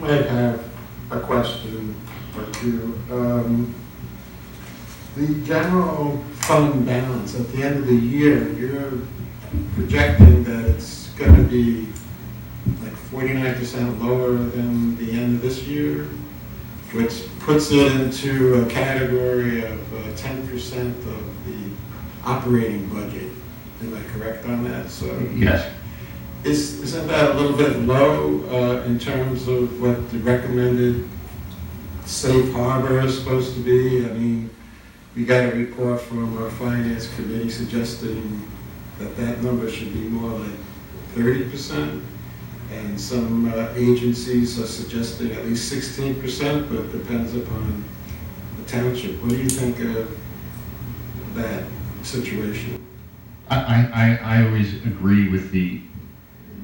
I have a question or two. The general fund balance at the end of the year, you're projecting that it's going to be like 49% lower than the end of this year, which puts it into a category of 10% of the operating budget. Am I correct on that? So yes. Isn't that a little bit low in terms of what the recommended safe harbor is supposed to be? I mean, we got a report from our finance committee suggesting that that number should be more like 30%, and some agencies are suggesting at least 16%, but it depends upon the township. What do you think of that situation? I always agree with the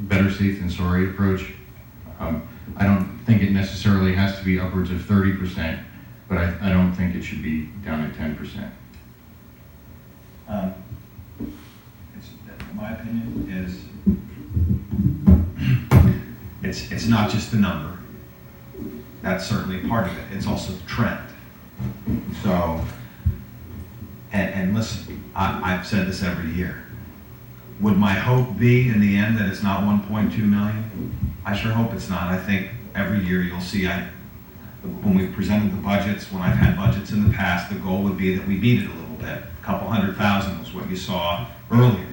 better safe than sorry approach. I don't think it necessarily has to be upwards of 30%, but I don't think it should be down at 10%. My opinion is it's not just the number. That's certainly part of it. It's also the trend. So, and listen, I've said this every year. Would my hope be in the end that it's not 1.2 million? I sure hope it's not. I think every year you'll see, when we've presented the budgets, when I've had budgets in the past, the goal would be that we beat it a little bit. A couple 100,000 was what you saw earlier.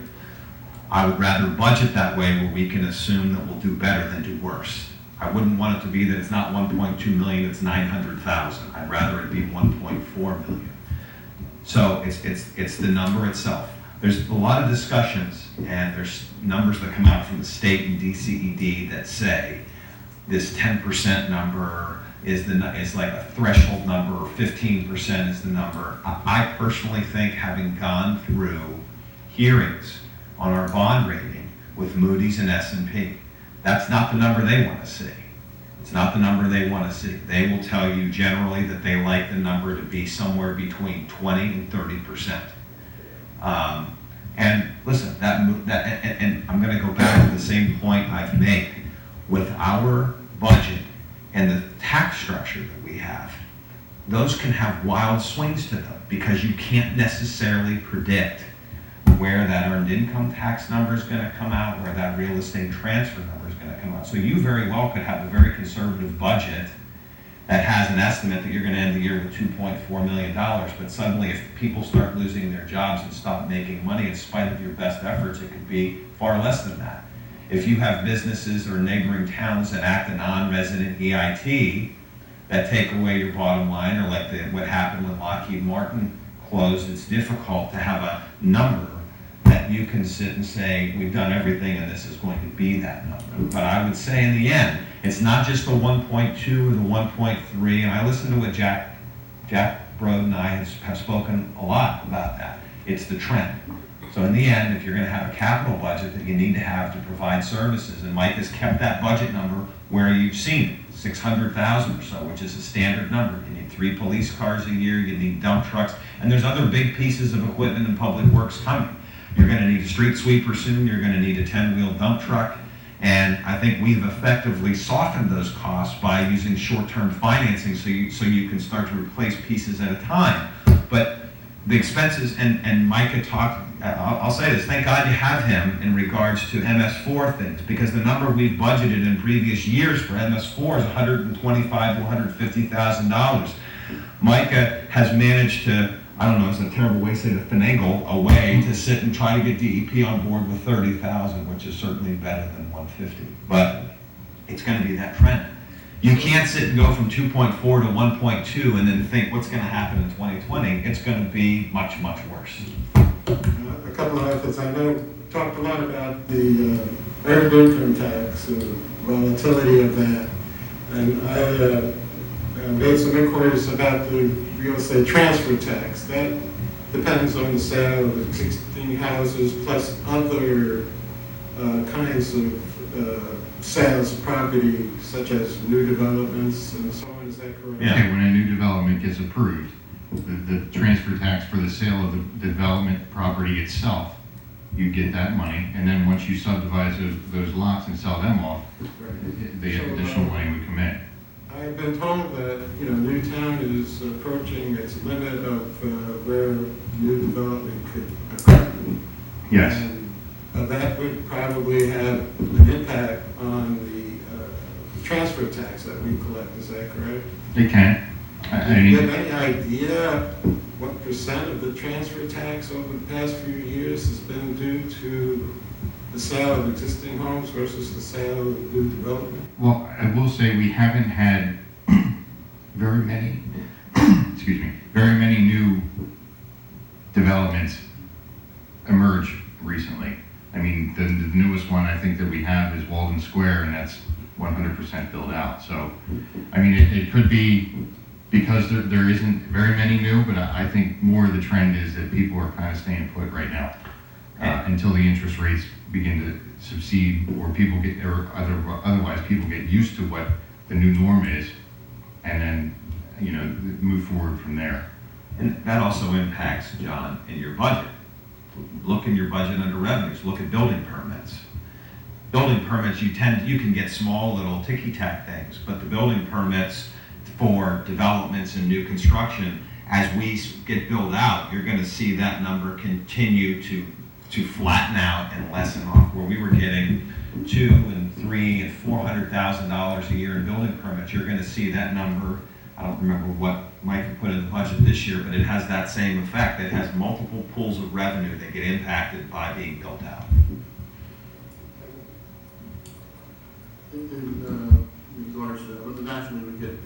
I would rather budget that way where we can assume that we'll do better than do worse. I wouldn't want it to be that it's not 1.2 million, it's 900,000. I'd rather it be 1.4 million. So it's the number itself. There's a lot of discussions, and there's numbers that come out from the state and DCED that say this 10% number is like a threshold number, or 15% is the number. I personally think, having gone through hearings on our bond rating with Moody's and S&P, that's not the number they want to see. It's not the number they want to see. They will tell you generally that they like the number to be somewhere between 20 and 30%. And listen, and I'm going to go back to the same point I've made with our budget and the tax structure that we have. Those can have wild swings to them because you can't necessarily predict where that earned income tax number is going to come out, where that real estate transfer number is going to come out. So you very well could have a very conservative budget that has an estimate that you're going to end the year with $2.4 million, but suddenly if people start losing their jobs and stop making money in spite of your best efforts, it could be far less than that. If you have businesses or neighboring towns that act a non-resident EIT that take away your bottom line, or like what happened when Lockheed Martin closed, it's difficult to have a number that you can sit and say, we've done everything and this is going to be that number. But I would say in the end, it's not just the 1.2 or the 1.3, and I listened to what Jack Brode and I have spoken a lot about that. It's the trend. So in the end, if you're going to have a capital budget that you need to have to provide services, and Mike has kept that budget number where you've seen it, 600,000 or so, which is a standard number. You need 3 police cars a year, you need dump trucks, and there's other big pieces of equipment in public works coming. You're going to need a street sweeper soon, you're going to need a 10-wheel dump truck, and I think we've effectively softened those costs by using short-term financing so you can start to replace pieces at a time. But the expenses, and Mike had talked, I'll say this, thank God you have him in regards to MS4 things, because the number we've budgeted in previous years for MS4 is $125,000 to $150,000. Micah has managed to, I don't know, it's a terrible way to say, to finagle a way to sit and try to get DEP on board with 30,000, which is certainly better than 150. But it's going to be that trend. You can't sit and go from 2.4 to 1.2 and then think what's going to happen in 2020. It's going to be much, much worse. A couple of efforts. I know we talked a lot about the earned income tax and volatility of that. And I made some inquiries about the real estate transfer tax. That depends on the sale of existing houses plus other kinds of sales of property, such as new developments and so on. Is that correct? Yeah, when a new development gets approved, the transfer tax for the sale of the development property itself, you get that money, and then once you subdivide those lots and sell them off, the additional money would come in. been told that, Newtown is approaching its limit of where new development could occur. Yes, And that would probably have an impact on the transfer tax that we collect, is that correct? it can. I Do you mean, have any idea what percent of the transfer tax over the past few years has been due to the sale of existing homes versus the sale of new development? well, I will say we haven't had very many, very many new developments emerge recently. I mean, the newest one I think that we have is Walden Square, and that's 100% built out. So, I mean, it could be because there isn't very many new, but I think more of the trend is that people are kind of staying put right now until the interest rates begin to subside, or otherwise people get used to what the new norm is, and then move forward from there. And that also impacts, John, in your budget. Look in your budget under revenues, look at building permits. Building permits, you can get small little ticky-tack things, but the building permits for developments and new construction, as we get built out, you're gonna see that number continue to flatten out and lessen off, where we were getting $200,000 and $300,000 and $400,000 a year in building permits. You're gonna see that number, I don't remember what Mike had put in the budget this year, but it has that same effect. It has multiple pools of revenue that get impacted by being built out. In regards to that, naturally we get